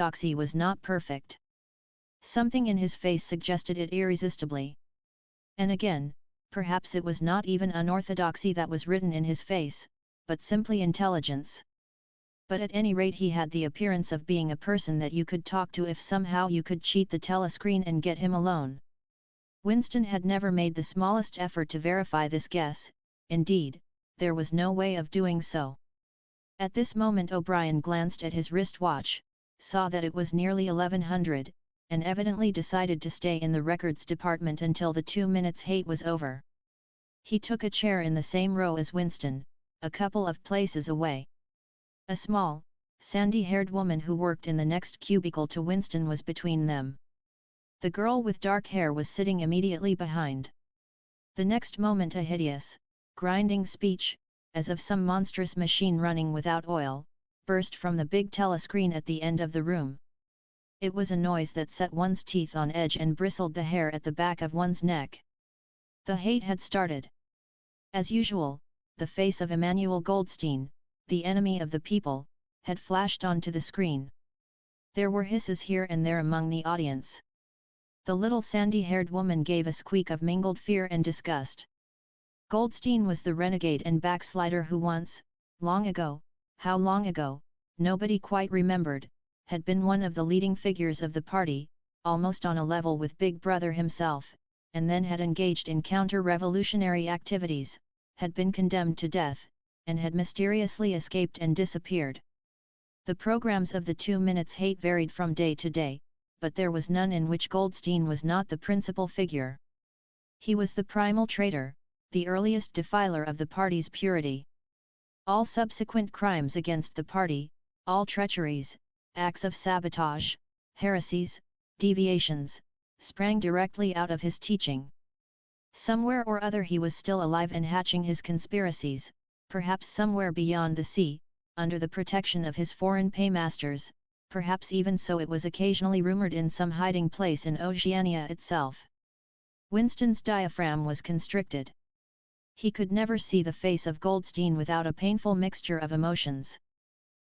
orthodoxy was not perfect. Something in his face suggested it irresistibly. And again, perhaps it was not even unorthodoxy that was written in his face, but simply intelligence. But at any rate he had the appearance of being a person that you could talk to if somehow you could cheat the telescreen and get him alone. Winston had never made the smallest effort to verify this guess, indeed, there was no way of doing so. At this moment O'Brien glanced at his wristwatch, saw that it was nearly 1100, and evidently decided to stay in the records department until the 2 minutes hate was over. He took a chair in the same row as Winston, a couple of places away. A small, sandy-haired woman who worked in the next cubicle to Winston was between them. The girl with dark hair was sitting immediately behind. The next moment a hideous, grinding speech, as of some monstrous machine running without oil, burst from the big telescreen at the end of the room. It was a noise that set one's teeth on edge and bristled the hair at the back of one's neck. The hate had started. As usual, the face of Emanuel Goldstein, the enemy of the people, had flashed onto the screen. There were hisses here and there among the audience. The little sandy-haired woman gave a squeak of mingled fear and disgust. Goldstein was the renegade and backslider who once, long ago, how long ago, nobody quite remembered, had been one of the leading figures of the party, almost on a level with Big Brother himself, and then had engaged in counter-revolutionary activities, had been condemned to death, and had mysteriously escaped and disappeared. The programs of the 2 minutes hate varied from day to day, but there was none in which Goldstein was not the principal figure. He was the primal traitor, the earliest defiler of the party's purity. All subsequent crimes against the party, all treacheries, acts of sabotage, heresies, deviations, sprang directly out of his teaching. Somewhere or other he was still alive and hatching his conspiracies, perhaps somewhere beyond the sea, under the protection of his foreign paymasters, perhaps even so it was occasionally rumored in some hiding place in Oceania itself. Winston's diaphragm was constricted. He could never see the face of Goldstein without a painful mixture of emotions.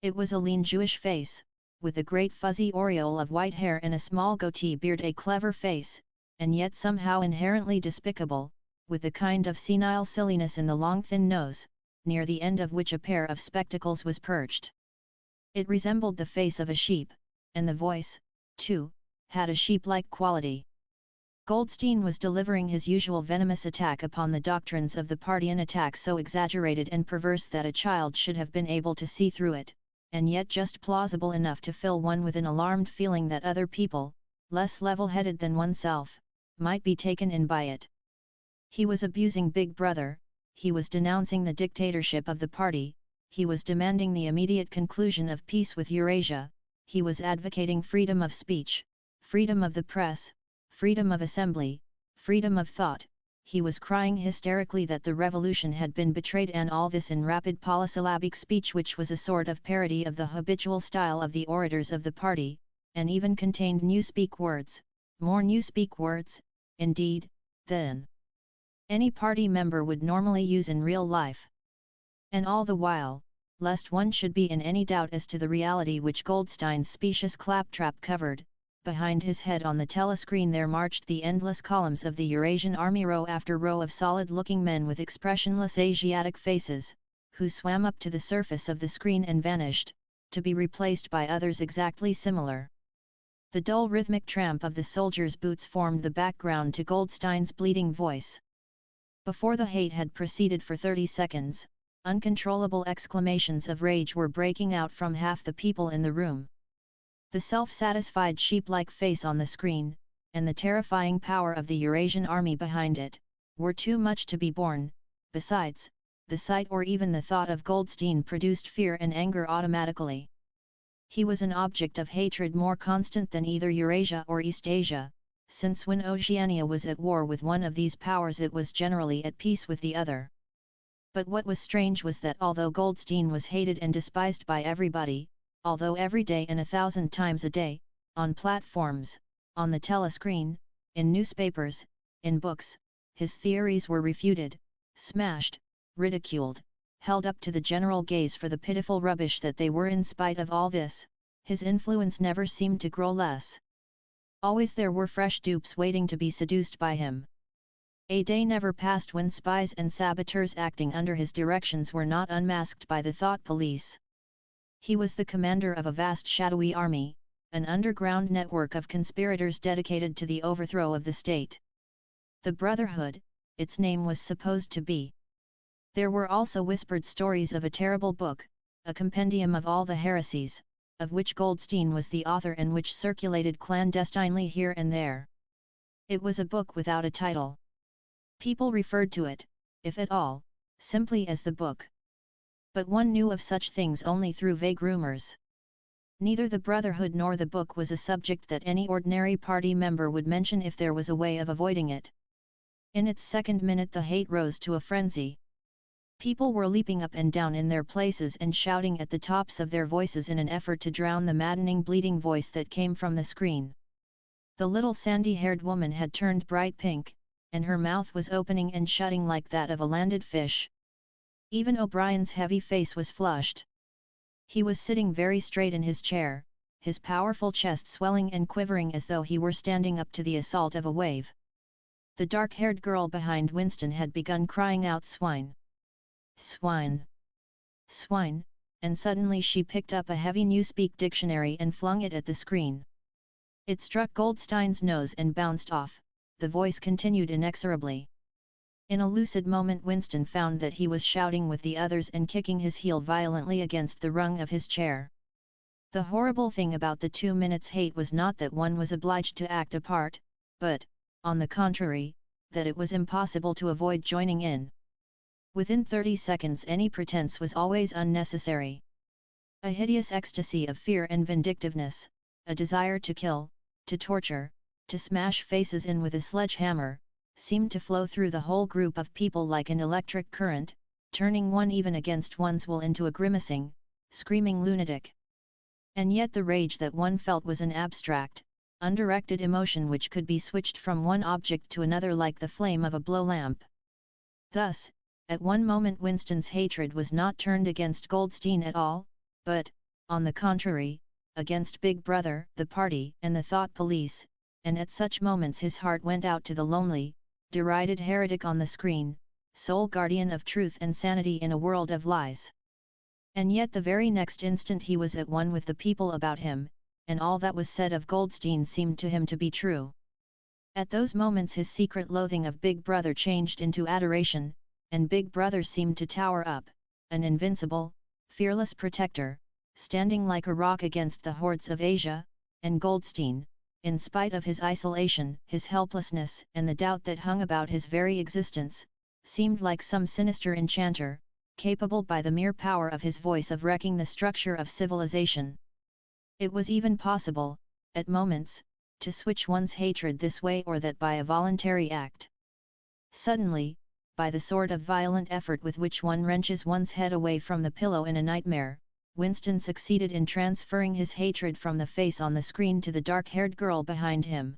It was a lean Jewish face, with a great fuzzy aureole of white hair and a small goatee beard, a clever face, and yet somehow inherently despicable, with a kind of senile silliness in the long thin nose, near the end of which a pair of spectacles was perched. It resembled the face of a sheep, and the voice, too, had a sheep-like quality. Goldstein was delivering his usual venomous attack upon the doctrines of the party, an attack so exaggerated and perverse that a child should have been able to see through it, and yet just plausible enough to fill one with an alarmed feeling that other people, less level-headed than oneself, might be taken in by it. He was abusing Big Brother, he was denouncing the dictatorship of the party, he was demanding the immediate conclusion of peace with Eurasia, he was advocating freedom of speech, freedom of the press, freedom of assembly, freedom of thought, he was crying hysterically that the revolution had been betrayed, and all this in rapid polysyllabic speech which was a sort of parody of the habitual style of the orators of the party, and even contained newspeak words, more newspeak words, indeed, than any party member would normally use in real life. And all the while, lest one should be in any doubt as to the reality which Goldstein's specious claptrap covered, behind his head on the telescreen there marched the endless columns of the Eurasian army, row after row of solid-looking men with expressionless Asiatic faces, who swam up to the surface of the screen and vanished, to be replaced by others exactly similar. The dull rhythmic tramp of the soldiers' boots formed the background to Goldstein's bleating voice. Before the hate had proceeded for 30 seconds, uncontrollable exclamations of rage were breaking out from half the people in the room. The self-satisfied sheep-like face on the screen, and the terrifying power of the Eurasian army behind it, were too much to be borne. Besides, the sight or even the thought of Goldstein produced fear and anger automatically. He was an object of hatred more constant than either Eurasia or Eastasia, since when Oceania was at war with one of these powers it was generally at peace with the other. But what was strange was that although Goldstein was hated and despised by everybody, although every day and 1,000 times a day, on platforms, on the telescreen, in newspapers, in books, his theories were refuted, smashed, ridiculed, held up to the general gaze for the pitiful rubbish that they were, in spite of all this, His influence never seemed to grow less. Always there were fresh dupes waiting to be seduced by him. A day never passed when spies and saboteurs acting under his directions were not unmasked by the thought police. He was the commander of a vast shadowy army, an underground network of conspirators dedicated to the overthrow of the state. The Brotherhood, its name was supposed to be. There were also whispered stories of a terrible book, a compendium of all the heresies, of which Goldstein was the author and which circulated clandestinely here and there. It was a book without a title. People referred to it, if at all, simply as the book. But one knew of such things only through vague rumors. Neither the Brotherhood nor the book was a subject that any ordinary party member would mention if there was a way of avoiding it. In its second minute the hate rose to a frenzy. People were leaping up and down in their places and shouting at the tops of their voices in an effort to drown the maddening bleating voice that came from the screen. The little sandy-haired woman had turned bright pink, and her mouth was opening and shutting like that of a landed fish. Even O'Brien's heavy face was flushed. He was sitting very straight in his chair, his powerful chest swelling and quivering as though he were standing up to the assault of a wave. The dark-haired girl behind Winston had begun crying out "Swine! Swine! Swine!" and suddenly she picked up a heavy Newspeak dictionary and flung it at the screen. It struck Goldstein's nose and bounced off. The voice continued inexorably. In a lucid moment Winston found that he was shouting with the others and kicking his heel violently against the rung of his chair. The horrible thing about the 2 minutes hate was not that one was obliged to act a part, but, on the contrary, that it was impossible to avoid joining in. Within 30 seconds any pretense was always unnecessary. A hideous ecstasy of fear and vindictiveness, a desire to kill, to torture, to smash faces in with a sledgehammer, seemed to flow through the whole group of people like an electric current, turning one even against one's will into a grimacing, screaming lunatic. And yet the rage that one felt was an abstract, undirected emotion which could be switched from one object to another like the flame of a blow lamp. Thus, at one moment Winston's hatred was not turned against Goldstein at all, but, on the contrary, against Big Brother, the party and the thought police, and at such moments his heart went out to the lonely, derided heretic on the screen, sole guardian of truth and sanity in a world of lies. And yet the very next instant he was at one with the people about him, and all that was said of Goldstein seemed to him to be true. At those moments his secret loathing of Big Brother changed into adoration, and Big Brother seemed to tower up, an invincible, fearless protector, standing like a rock against the hordes of Asia, and Goldstein, in spite of his isolation, his helplessness and the doubt that hung about his very existence, seemed like some sinister enchanter, capable by the mere power of his voice of wrecking the structure of civilization. It was even possible, at moments, to switch one's hatred this way or that by a voluntary act. Suddenly, by the sort of violent effort with which one wrenches one's head away from the pillow in a nightmare, Winston succeeded in transferring his hatred from the face on the screen to the dark-haired girl behind him.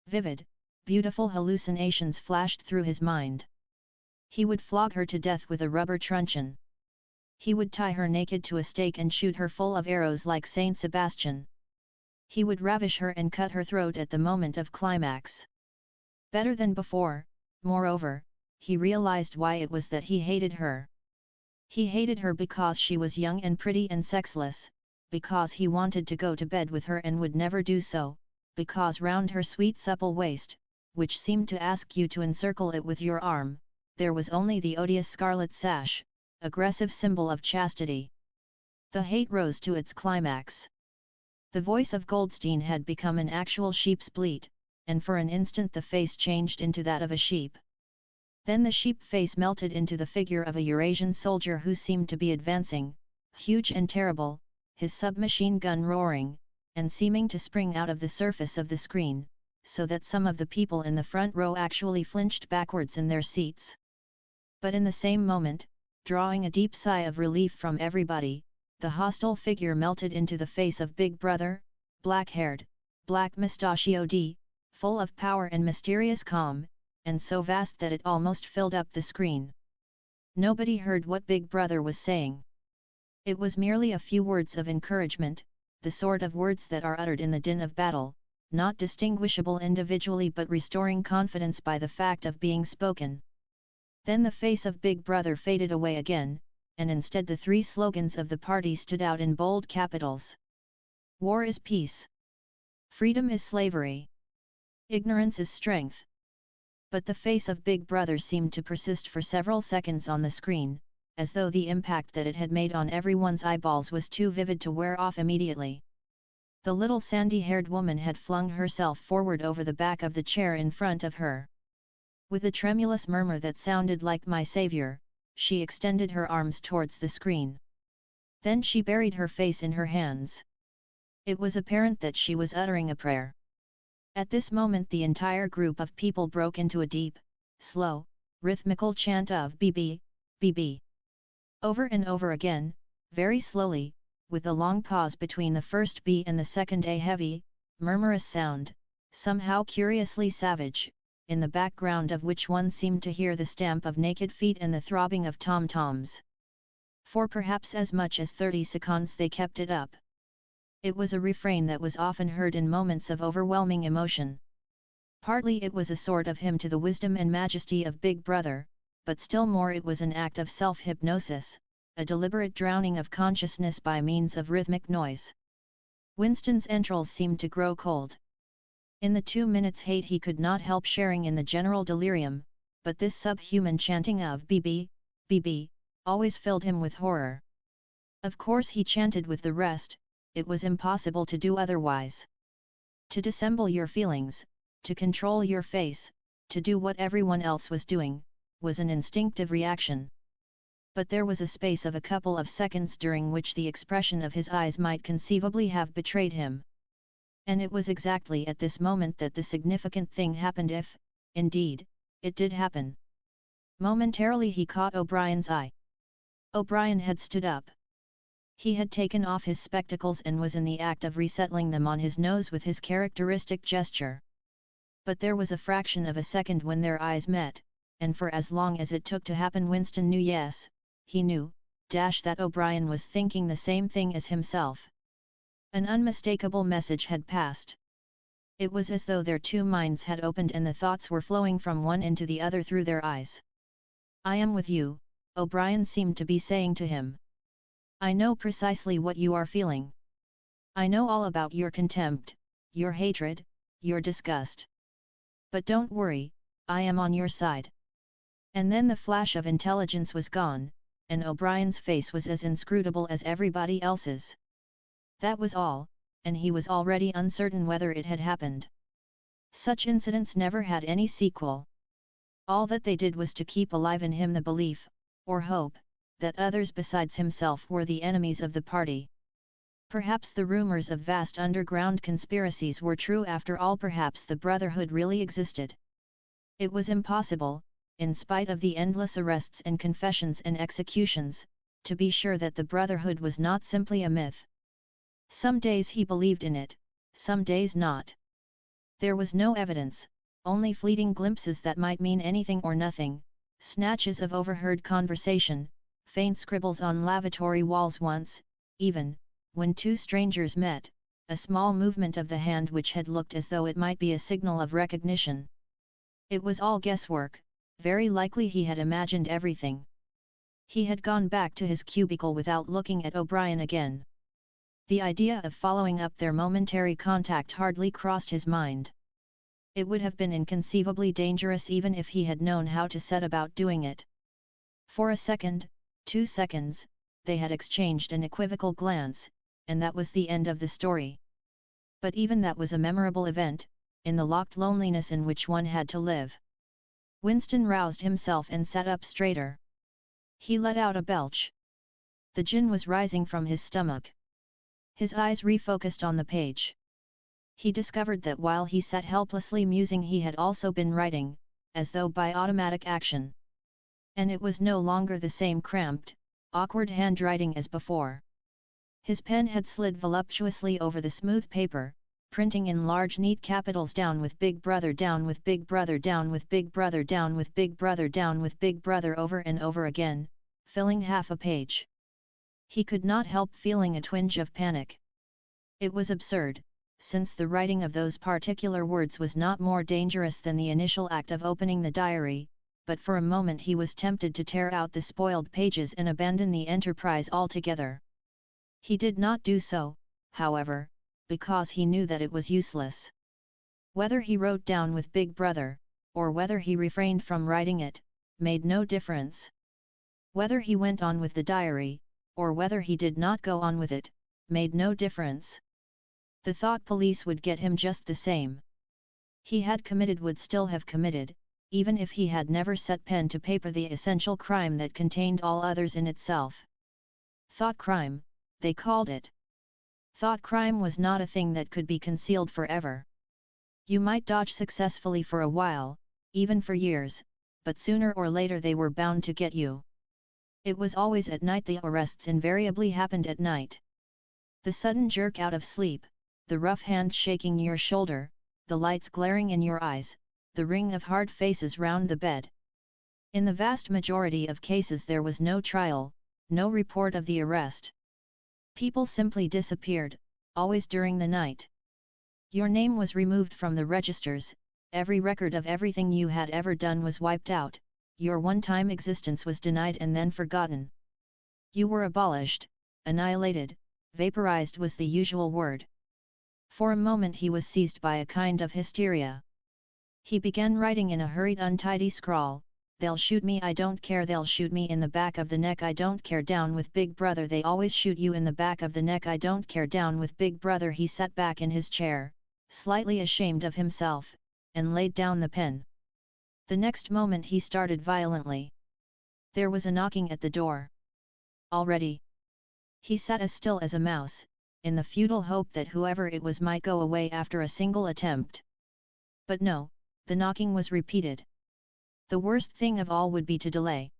Vivid, beautiful hallucinations flashed through his mind. He would flog her to death with a rubber truncheon. He would tie her naked to a stake and shoot her full of arrows like Saint Sebastian. He would ravish her and cut her throat at the moment of climax. Better than before, moreover, he realized why it was that he hated her. He hated her because she was young and pretty and sexless, because he wanted to go to bed with her and would never do so, because round her sweet supple waist, which seemed to ask you to encircle it with your arm, there was only the odious scarlet sash, aggressive symbol of chastity. The hate rose to its climax. The voice of Goldstein had become an actual sheep's bleat, and for an instant the face changed into that of a sheep. Then the sheep face melted into the figure of a Eurasian soldier who seemed to be advancing, huge and terrible, his submachine gun roaring, and seeming to spring out of the surface of the screen, so that some of the people in the front row actually flinched backwards in their seats. But in the same moment, drawing a deep sigh of relief from everybody, the hostile figure melted into the face of Big Brother, black-haired, black-mustachioed, full of power and mysterious calm, and so vast that it almost filled up the screen. Nobody heard what Big Brother was saying. It was merely a few words of encouragement, the sort of words that are uttered in the din of battle, not distinguishable individually but restoring confidence by the fact of being spoken. Then the face of Big Brother faded away again, and instead the three slogans of the party stood out in bold capitals. War is peace. Freedom is slavery. Ignorance is strength. But the face of Big Brother seemed to persist for several seconds on the screen, as though the impact that it had made on everyone's eyeballs was too vivid to wear off immediately. The little sandy-haired woman had flung herself forward over the back of the chair in front of her. With a tremulous murmur that sounded like "my savior," she extended her arms towards the screen. Then she buried her face in her hands. It was apparent that she was uttering a prayer. At this moment the entire group of people broke into a deep, slow, rhythmical chant of "BB, BB." Over and over again, very slowly, with a long pause between the first B and the second A, heavy, murmurous sound, somehow curiously savage, in the background of which one seemed to hear the stamp of naked feet and the throbbing of tom-toms. For perhaps as much as 30 seconds they kept it up. It was a refrain that was often heard in moments of overwhelming emotion. Partly it was a sort of hymn to the wisdom and majesty of Big Brother, but still more it was an act of self-hypnosis, a deliberate drowning of consciousness by means of rhythmic noise. Winston's entrails seemed to grow cold. In the 2 minutes' hate he could not help sharing in the general delirium, but this subhuman chanting of "BB, BB," always filled him with horror. Of course he chanted with the rest, it was impossible to do otherwise. To dissemble your feelings, to control your face, to do what everyone else was doing, was an instinctive reaction. But there was a space of a couple of seconds during which the expression of his eyes might conceivably have betrayed him. And it was exactly at this moment that the significant thing happened, if, indeed, it did happen. Momentarily he caught O'Brien's eye. O'Brien had stood up. He had taken off his spectacles and was in the act of resettling them on his nose with his characteristic gesture. But there was a fraction of a second when their eyes met, and for as long as it took to happen Winston knew, yes, he knew, that O'Brien was thinking the same thing as himself. An unmistakable message had passed. It was as though their two minds had opened and the thoughts were flowing from one into the other through their eyes. "I am with you," O'Brien seemed to be saying to him. "I know precisely what you are feeling. I know all about your contempt, your hatred, your disgust. But don't worry, I am on your side." And then the flash of intelligence was gone, and O'Brien's face was as inscrutable as everybody else's. That was all, and he was already uncertain whether it had happened. Such incidents never had any sequel. All that they did was to keep alive in him the belief, or hope, that others besides himself were the enemies of the party. Perhaps the rumors of vast underground conspiracies were true after all, perhaps the Brotherhood really existed. It was impossible, in spite of the endless arrests and confessions and executions, to be sure that the Brotherhood was not simply a myth. Some days he believed in it, some days not. There was no evidence, only fleeting glimpses that might mean anything or nothing, snatches of overheard conversation, faint scribbles on lavatory walls once, even, when two strangers met, a small movement of the hand which had looked as though it might be a signal of recognition. It was all guesswork, very likely he had imagined everything. He had gone back to his cubicle without looking at O'Brien again. The idea of following up their momentary contact hardly crossed his mind. It would have been inconceivably dangerous even if he had known how to set about doing it. For a second, 2 seconds, they had exchanged an equivocal glance, and that was the end of the story. But even that was a memorable event, in the locked loneliness in which one had to live. Winston roused himself and sat up straighter. He let out a belch. The gin was rising from his stomach. His eyes refocused on the page. He discovered that while he sat helplessly musing he had also been writing, as though by automatic action. And it was no longer the same cramped, awkward handwriting as before. His pen had slid voluptuously over the smooth paper, printing in large neat capitals "down with Big Brother, down with Big Brother, down with Big Brother, down with Big Brother, down with Big Brother" over and over again, filling half a page. He could not help feeling a twinge of panic. It was absurd, since the writing of those particular words was not more dangerous than the initial act of opening the diary, but for a moment he was tempted to tear out the spoiled pages and abandon the enterprise altogether. He did not do so, however, because he knew that it was useless. Whether he wrote down with Big Brother, or whether he refrained from writing it, made no difference. Whether he went on with the diary, or whether he did not go on with it, made no difference. The thought police would get him just the same. He had committed would still have committed, even if he had never set pen to paper the essential crime that contained all others in itself. Thought crime, they called it. Thought crime was not a thing that could be concealed forever. You might dodge successfully for a while, even for years, but sooner or later they were bound to get you. It was always at night. The arrests invariably happened at night. The sudden jerk out of sleep, the rough hand shaking your shoulder, the lights glaring in your eyes, the ring of hard faces round the bed. In the vast majority of cases there was no trial, no report of the arrest. People simply disappeared, always during the night. Your name was removed from the registers, every record of everything you had ever done was wiped out, your one-time existence was denied and then forgotten. You were abolished, annihilated, vaporized was the usual word. For a moment he was seized by a kind of hysteria. He began writing in a hurried untidy scrawl, "They'll shoot me, I don't care, they'll shoot me in the back of the neck, I don't care, down with Big Brother, they always shoot you in the back of the neck, I don't care, down with Big Brother." He sat back in his chair, slightly ashamed of himself, and laid down the pen. The next moment he started violently. There was a knocking at the door. Already. He sat as still as a mouse, in the futile hope that whoever it was might go away after a single attempt. But no, the knocking was repeated. The worst thing of all would be to delay.